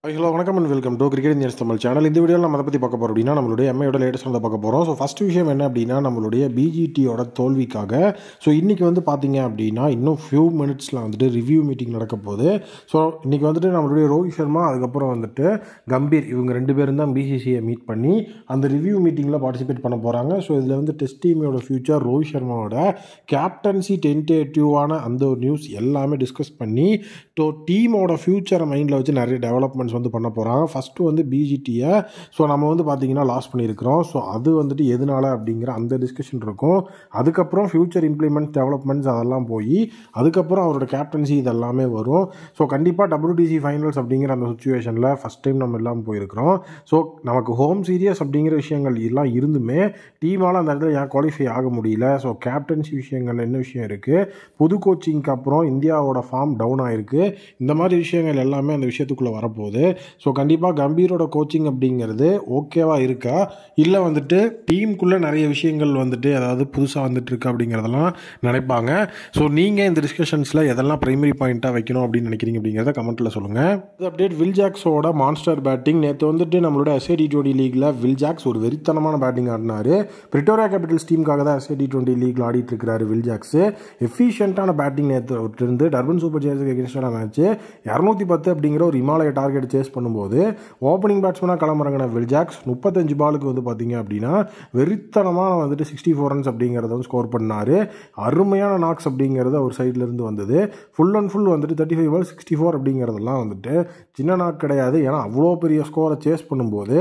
Hello வணக்கம் and welcome to cricket news Tamil channel. இந்த வீடியோவில் நம்ம அதை பற்றி பார்க்க போகிறோம் அப்படின்னா நம்மளுடைய எம்ஐயோட லேட்டஸ்ட் வந்து பார்க்க போகிறோம். ஸோ ஃபஸ்ட் விஷயம் என்ன அப்படின்னா நம்மளுடைய பிஜிடியோட தோல்விக்காக இன்றைக்கி பார்த்தீங்க அப்படின்னா இன்னும் ஃபியூ மினிட்ஸில் ரிவ்யூ மீட்டிங் நடக்க போகுது. ஸோ இன்றைக்கி நம்மளுடைய ரோஹித் சர்மா அதுக்கப்புறம் கம்பீர் இவங்க ரெண்டு பேரும் தான் பிசிசிஐ மீட் பண்ணி அந்த ரிவ்யூ மீட்டிங்கில் பார்ட்டிசிபேட் பண்ண போகிறாங்க. ஸோ இதில் டெஸ்ட் டீமோட ஃபியூச்சர், ரோஹித் சர்மாவோட கேப்டன்சி டென்டேட்டிவான அந்த ஒரு நியூஸ் எல்லாமே டிஸ்கஸ் பண்ணி டீமோட ஃபியூச்சரை மைண்டில் வச்சு நிறைய டெவலப்மெண்ட்ஸ் பண்ண போகிறாங்க. ஃபஸ்ட்டு பிஜிடியை நம்ம பார்த்தீங்கன்னா லாஸ் பண்ணியிருக்கிறோம். ஸோ அது எதனால அப்படிங்கிற அந்த டிஸ்கஷன் இருக்கும். அதுக்கப்புறம் ஃபியூச்சர் இம்ப்ளிமெண்ட் டெவலப்மெண்ட்ஸ் அதெல்லாம் போய் அதுக்கப்புறம் அவரோட கேப்டன்சி இதெல்லாமே வரும். ஸோ கண்டிப்பாக WTC ஃபைனல்ஸ் அப்படிங்கிற அந்த சுச்சுவேஷனில் ஃபஸ்ட் டைம் நம்ம எல்லாம் போயிருக்கிறோம். ஸோ நமக்கு ஹோம் சீரியஸ் அப்படிங்கிற விஷயங்கள் எல்லாம் இருந்துமே டீமால் அந்த இடத்துல ஏன் குவாலிஃபை ஆக முடியல. ஸோ கேப்டன்சி விஷயங்கள் என்ன விஷயம் இருக்குது, புது கோச்சிங்க்கு அப்புறம் இந்தியாவோட ஃபார்ம் டவுன் ஆகிருக்கு, இந்த மாதிரி விஷயங்கள் எல்லாமே அந்த விஷயத்துக்குள்ளே வரப்போகுது. ஸோ கண்டிப்பாக கம்பீரோட கோச்சிங் அப்படிங்கிறது ஓகேவா இருக்கா, இல்லை டீமுக்குள்ளே நிறைய விஷயங்கள் அதாவது புதுசாக இருக்கா அப்படிங்கிறதெல்லாம் நினைப்பாங்க. ஸோ நீங்கள் இந்த டிஸ்கஷன்ஸில் எதெல்லாம் ப்ரைமரி பாயிண்ட்டாக வைக்கணும் அப்படின்னு நினைக்கிறீங்க அப்படிங்கிறத கமெண்ட்டில் சொல்லுங்கள். இது அப்டேட் வில் ஜாக்ஸோட மான்ஸ்டர் பேட்டிங். நேற்று நம்மளோட SAT20 லீக்ல வில் ஜாக்ஸ் ஒரு வெறித்தனமான பேட்டிங் ஆடினார். பிரிட்டோரியா கேபிட்டல்ஸ் டீமுக்காக தான் SAT20 லீக்ல ஆடிட்டு இருக்கிறாரு வில் ஜாக்ஸ். எஃபிஷியன்ட்டான பேட்டிங் நேற்று இருந்து டர்பன் சூப்பர் ஜெயர்ஸுக்கு எகென்ஸ்டான மேட்ச் 210 அப்படிங்கிற ஒரு இமாலய டார்கெட் சேஸ் பண்ணும்போது ஓப்பனிங் பேட்ஸ்மேனாக களமிறங்கின வில் ஜாக்ஸ் 35 பாலுக்கு பார்த்தீங்க அப்படின்னா வெறித்தனமான 64 ரன்ஸ் அப்படிங்கிறத ஸ்கோர் பண்ணார். அருமையான நாக்ஸ் அப்படிங்கிறது ஒரு சைட்லேருந்து வந்தது. ஃபுல் அண்ட் ஃபுல் 35 பால் 64 அப்படிங்கிறதெல்லாம் சின்ன நாக் கிடையாது. ஏன்னா அவ்வளோ பெரிய ஸ்கோரை சேஸ் பண்ணும்போது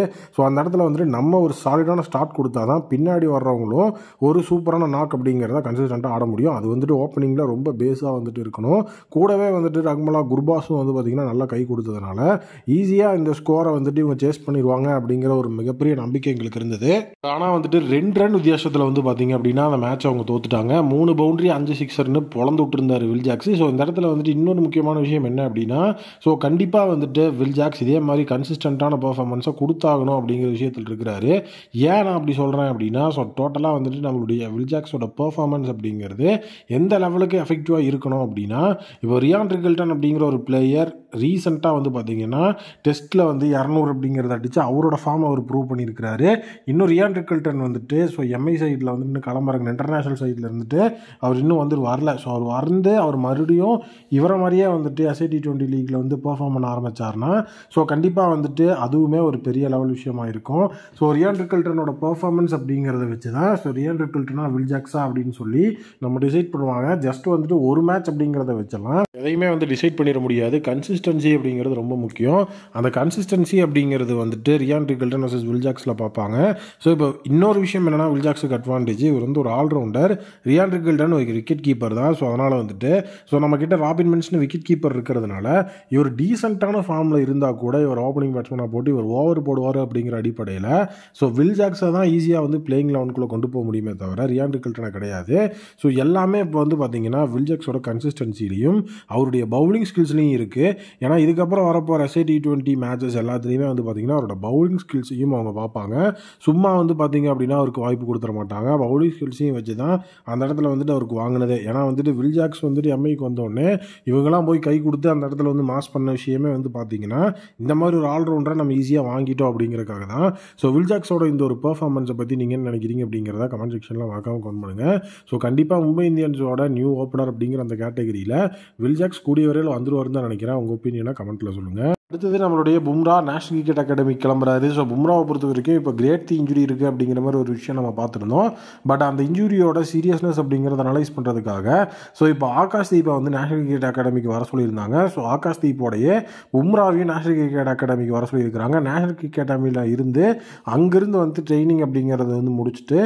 அந்த இடத்துல நம்ம ஒரு சாலிடான ஸ்டார்ட் கொடுத்தா தான் பின்னாடி வர்றவங்களும் ஒரு சூப்பரான நாக் அப்படிங்கிறத கன்சிஸ்டண்ட்டாக ஆட முடியும். அது ஓப்பனிங்கில் ரொம்ப பேஸாக இருக்கணும். கூடவே ரக்மலா குர்பாஸும் பார்த்தீங்கன்னா நல்லா கை கொடுத்ததுனால ஈஸியாக இந்த ஸ்கோரை இவங்க சேஸ் பண்ணிடுவாங்க அப்படிங்கிற ஒரு மிகப்பெரிய நம்பிக்கை எங்களுக்கு இருந்தது. ஆனால் 2 ரன் வித்தியாசத்தில் பார்த்தீங்க அப்படின்னா அந்த மேட்ச் அவங்க தோத்துட்டாங்க. 3 பவுண்டரி 5 சிக்ஸர்னு பொழந்து விட்டுருந்தார் வில் ஜாக்ஸ். ஸோ இந்த இடத்துல இன்னொரு முக்கியமான விஷயம் என்ன அப்படின்னா கண்டிப்பாக வில் ஜாக்ஸ் இதே மாதிரி கன்சிஸ்டண்ட்டான பர்ஃபார்மன்ஸை கொடுத்தாகணும் அப்படிங்கிற விஷயத்தில் இருக்கிறாரு. ஏன் நான் அப்படி சொல்கிறேன் அப்படின்னா டோட்டலாக நம்மளுடைய வில் ஜாக்ஸோட பர்ஃபார்மன்ஸ் அப்படிங்கிறது எந்த லெவலுக்கு எஃபெக்டிவாக இருக்கணும் அப்படின்னா, இப்போ ரியான் ரிகல்டன் அப்படிங்கிற ஒரு பிளேயர் ரீசெண்டாக பார்த்தீங்கன்னா டெஸ்ட்டில் 200 அப்படிங்கிறத அடித்து அவரோட ஃபார்ம் அவர் ப்ரூவ் பண்ணியிருக்கிறாரு. இன்னும் ரியான் ரிகல்டன் எம்ஐ சைடில் இன்னும் களம்புறாங்க, இன்டர்நேஷனல் சைடில் அவர் இன்னும் வரல. ஸோ அவர் மறுபடியும் இவரை மாதிரியே SAT20 லீக்ல பெர்ஃபார்ம் பண்ண ஆரம்பித்தார்னா கண்டிப்பாக அதுவுமே ஒரு பெரிய லெவல் விஷயமா இருக்கும். ஸோ ரியான் ரிகல்டனோட பெர்ஃபார்மன்ஸ் அப்படிங்கிறத வச்சு தான் ரியான் ரிகல்டனா வில் ஜாக்ஸா அப்படின்னு சொல்லி நம்ம டிசைட் பண்ணுவாங்க. ஜஸ்ட் ஒரு மேட்ச் அப்படிங்கிறத வச்செல்லாம் எதையுமே டிசைட் பண்ணிட முடியாது. கன்சிஸ்டன்சி அப்படிங்கிறது ரொம்ப முக்கியம். அந்த கன்சிஸ்டன்சி அப்படிங்கிறது ரியான் ரிகல்டன் வர்சஸ் வில் ஜாக்ஸில் பார்ப்பாங்க. ஸோ இப்போ இன்னொரு விஷயம் என்னென்னா வில் ஜாக்ஸுக்கு அட்வான்டேஜ், இவர் ஒரு ஆல்ரவுண்டர். ரியான் ரிகல்டன் ஒரு விக்கெட் கீப்பர் தான். ஸோ அதனால் நம்மக்கிட்ட ராபின் மின்ஸ்னு விக்கெட் கீப்பர் இருக்கிறதுனால இவர் டீசெண்டான ஃபார்மில் இருந்தால் கூட இவர் ஓப்பனிங் பேட்ஸ்மேனாக போட்டு இவர் ஓவர் போடுவார் அப்படிங்கிற அடிப்படையில் வில் ஜாக்ஸை தான் ஈஸியாக பிளேயிங் லெவனுக்குள்ளே கொண்டு போக முடியுமே தவிர ரியான் ரிகல்டனை கிடையாது. ஸோ எல்லாமே இப்போ பார்த்தீங்கன்னா வில் ஜாக்ஸோட கன்சிஸ்டன்சிலையும் அவருடைய பவுலிங் ஸ்கில்ஸ்லையும் இருக்குது. ஏன்னா இதுக்கப்புறம் வரப்போகிற SAT20 மேட்சஸ் எல்லாத்துலேயுமே பார்த்தீங்கன்னா அவரோட பவுலிங் ஸ்கில்ஸையும் அவங்க பார்ப்பாங்க. சும்மா பார்த்தீங்க அப்படின்னா அவருக்கு வாய்ப்பு கொடுத்துட மாட்டாங்க. பவுலிங் ஸ்கில்ஸையும் வச்சு தான் அந்த இடத்துல அவருக்கு வாங்கினதே. ஏன்னா வில் ஜாக்ஸ் எம்ஐக்கு வந்தோடனே இவங்கெல்லாம் போய் கை கொடுத்து அந்த இடத்துல மாஸ் பண்ண விஷயமே பார்த்தீங்கன்னா இந்த மாதிரி ஒரு ஆல்ரவுண்டரை நம்ம ஈஸியாக வாங்கிட்டோம் அப்படிங்கிறதுக்காக தான். ஸோ வில் ஜாக்ஸோட இந்த ஒரு பெர்ஃபார்மன்ஸை பற்றி நீங்கள் என்ன நினைக்கிறீங்க அப்படிங்கிறத கமெண்ட் செக்ஷனில் மறக்காம கமெண்ட் பண்ணுங்கள். ஸோ கண்டிப்பாக மும்பை இந்தியன்ஸோட நியூ ஓப்பனர் அப்படிங்கிற அந்த கேட்டகரியில் வில் ஜாக்ஸ் கூடிய வரையில் வந்துருவாருன்னு தான் நினைக்கிறேன். உங்கள் ஒப்பீனியனை கமெண்ட்டில் சொல்லுங்கள். அடுத்தது நம்மளுடைய பும்ரா நேஷனல் கிரிக்கெட் அகாடமி கிளம்புறாரு. ஸோ பும்ராவை பொறுத்த வரைக்கும் இப்போ கிரேட் இன்ஜுரி இருக்குது அப்படிங்கிற மாதிரி ஒரு விஷயம் நம்ம பார்த்துருந்தோம். பட் அந்த இன்ஜுரியோட சீரியஸ்னஸ் அப்படிங்கிறத அனலைஸ் பண்ணுறதுக்காக இப்போ ஆகாஷ் தீபை நேஷனல் கிரிக்கெட் அகாடமிக்கு வர சொல்லியிருந்தாங்க. ஸோ ஆகாஷ் தீப்போடைய பும்ராவையும் நேஷனல் கிரிக்கெட் அகாடமிக்கு வர சொல்லியிருக்கிறாங்க. நேஷனல் கிரிக்கெட் அகாடமியில் இருந்து அங்கேருந்து ட்ரைனிங் அப்படிங்கிறத முடிச்சுட்டு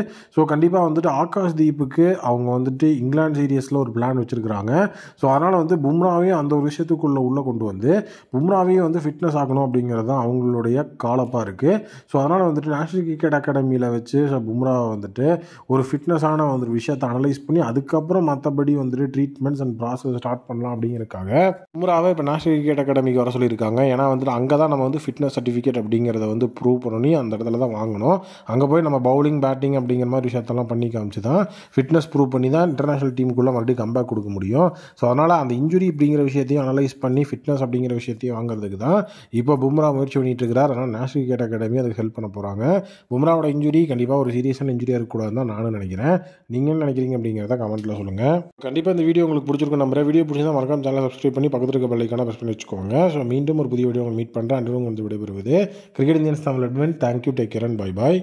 கண்டிப்பாக ஆகாஷ் தீப்புக்கு அவங்க இங்கிலாந்து சீரியஸில் ஒரு பிளான் வச்சுருக்கிறாங்க. ஸோ அதனால் பும்ராவையும் அந்த ஒரு விஷயத்துக்குள்ளே உள்ளே கொண்டு வந்து பும்ராவையும் ஃபிட்னஸ் ஆகணும் அப்படிங்கிறது தான் அவங்களுடைய காலப்பாக இருக்குது. ஸோ அதனால் நேஷனல் கிரிக்கெட் அகாடமியில் வச்சு பும்ராவை ஒரு ஃபிட்னஸான ஒரு விஷயத்தை அனலைஸ் பண்ணி அதுக்கப்புறம் மற்றபடி ட்ரீட்மெண்ட்ஸ் அண்ட் ப்ராசஸ் ஸ்டார்ட் பண்ணலாம் அப்படிங்கிறதுக்காக பும்ராவை இப்போ நேஷனல் கிரிக்கெட் அகாடமிக்கு வர சொல்லியிருக்காங்க. ஏன்னா அங்கே தான் நம்ம ஃபிட்னஸ் சர்டிஃபிகேட் அப்படிங்கிறத ப்ரூவ் பண்ணி அந்த இடத்துல தான் வாங்கணும். அங்கே போய் நம்ம பவுலிங் பேட்டிங் அப்படிங்கிற மாதிரி விஷயத்தெல்லாம் பண்ணி காமிச்சு தான் ஃபிட்னஸ் ப்ரூவ் பண்ணி தான் இன்டர்நேஷனல் டீமுக்குள்ளே மறுபடியும் கம்பேக் கொடுக்க முடியும். ஸோ அதனால் அந்த இன்ஜுரி அப்படிங்கிற விஷயத்தையும் அனலைஸ் பண்ணி ஃபிட்னஸ் அப்படிங்கிற விஷயத்தையும் வாங்குறதுக்கு பண்ணுறதுக்கு தான் இப்போ பும்ரா முயற்சி பண்ணிட்டு இருக்கிறார். ஆனால் நேஷனல் கிரிக்கெட் அகாடமி அதுக்கு ஹெல்ப் பண்ண போகிறாங்க. பும்ராவோட இன்ஜுரி கண்டிப்பாக ஒரு சீரியஸான இன்ஜுரியாக இருக்கக்கூடாதுன்னு தான் நானும் நினைக்கிறேன். நீங்கள் என்ன நினைக்கிறீங்க அப்படிங்கிறத கமெண்ட்டில் சொல்லுங்கள். கண்டிப்பாக இந்த வீடியோ உங்களுக்கு பிடிச்சிருக்கும் நம்புறேன். வீடியோ பிடிச்சிருந்தா மறக்காம சேனலை சப்ஸ்கிரைப் பண்ணி பக்கத்தில் இருக்க பெல் ஐக்கானை ப்ரெஸ் பண்ணி வச்சுக்கோங்க. ஸோ மீண்டும் ஒரு புதிய வீடியோ மீட் பண்ணுறேன். அன்று வந்து விடைபெறுவது cricket Indians Tamil admin. Thank you, take care and bye bye.